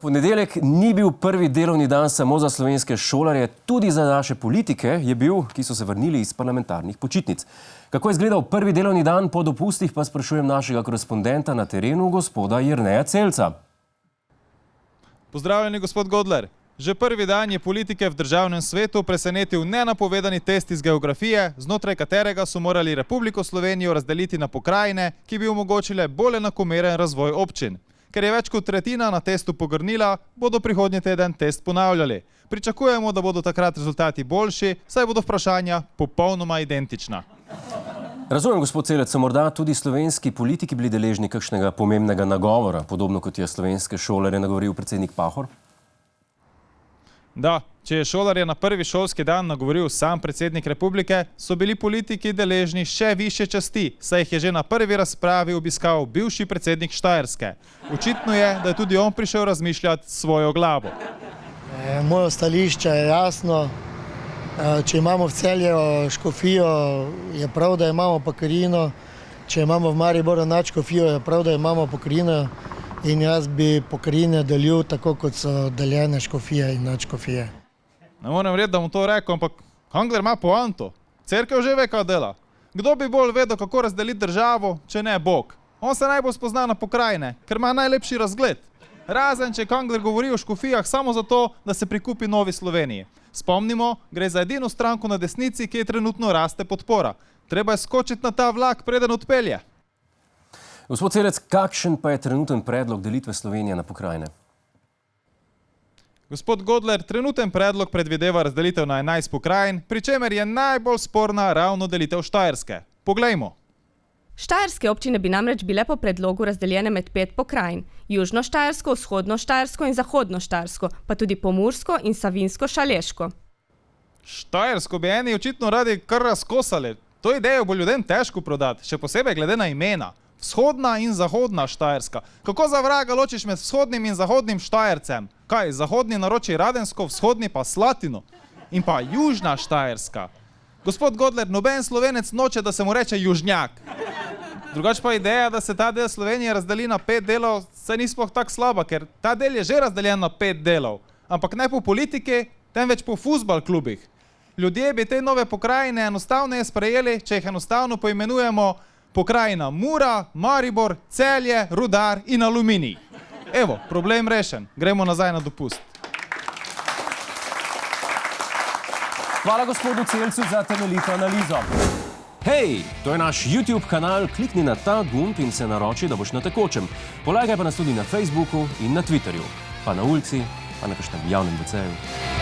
Ponedeljek ni bil prvi delovni dan samo za slovenske šolarje, tudi za naše politike je bil, ki so se vrnili iz parlamentarnih počitnic. Kako je izgledal prvi delovni dan po dopustih, pa sprašujem našega korespondenta na terenu, gospoda Jerneja Celca. Pozdravljeni, gospod Godler. Že prvi dan je politike v državnem svetu presenetil nenapovedani test iz geografije, znotraj katerega so morali Republiko Slovenijo razdeliti na pokrajine, ki bi omogočile bolj enakomeren razvoj občin. Ker je več kot tretjina na testu pogrnila, bodo prihodnji teden test ponavljali. Pričakujemo, da bodo takrat rezultati boljši, saj bodo vprašanja popolnoma identična. Razumem, gospod Celec, so morda tudi slovenski politiki bili deležni kakšnega pomembnega nagovora, podobno kot je slovenske šolarje nagovoril predsednik Pahor? Da, če je šolarje na prvi šolski dan nagovoril sam predsednik republike, so bili politiki deležni še višje časti, saj jih je že na prvi razpravi obiskal bivši predsednik Štajerske. Očitno je, da je tudi on prišel razmišljati svojo glavo. Moje stališče je jasno. Če imamo v Celju škofijo, je prav, da imamo pokrajino. Če imamo v Mariboru nadškofijo, je prav, da imamo pokrajino. In jaz bi pokrajine delil tako, kot so deljene škofije in nadškofije. Ne morem reči, da mu to rekel, ampak Kangler ima poanto. Cerkev že ve, kaj dela. Kdo bi bolj vedel, kako razdeliti državo, če ne Bog? On se najbolj spozna na pokrajine, ker ima najlepši razgled. Razen, če Kangler govori o škofijah samo zato, da se prikupi Novi Sloveniji. Spomnimo, gre za edino stranko na desnici, ki je trenutno raste podpora. Treba je skočiti na ta vlak, preden odpelje. Gospod Celec, kakšen pa je trenuten predlog delitve Slovenije na pokrajine? Gospod Godler, trenuten predlog predvideva razdelitev na 11 pokrajin, pri čemer je najbolj sporna ravno delitev Štajerske. Poglejmo. Štajerske občine bi namreč bile po predlogu razdeljene med 5 pokrajin. Južno Štajersko, vzhodno Štajersko in zahodno Štajersko, pa tudi Pomursko in Savinjsko Šaleško. Štajersko bi eni očitno radi kar razkosali. To idejo bo ljudem težko prodati, še posebej glede na imena. Vzhodna in zahodna Štajerska. Kako za vraga ločiš med vzhodnim in zahodnim Štajercem? Kaj, zahodni naroči Radensko, vzhodni pa Slatino? In pa južna Štajerska. Gospod Godler, noben Slovenec noče, da se mu reče južnjak. Drugač pa ideja, da se ta del Slovenije razdeli na 5 delov, se ni sploh tako slaba, ker ta del je že razdeljen na 5 delov. Ampak ne po politiki, temveč po fuzbal klubih. Ljudje bi te nove pokrajine enostavneje sprejeli, če jih enostavno poimenujemo pokrajina Mura, Maribor, Celje, Rudar in Aluminij. Evo, problem rešen. Gremo nazaj na dopust. Hvala gospodu Celcu za temeljito analizo. Hej, to je naš YouTube kanal, klikni na ta gumb in se naroči, da boš na tekočem. Polajkaj pa nas tudi na Facebooku in na Twitterju, pa na ulici, pa na kakšnem javnem WC-ju.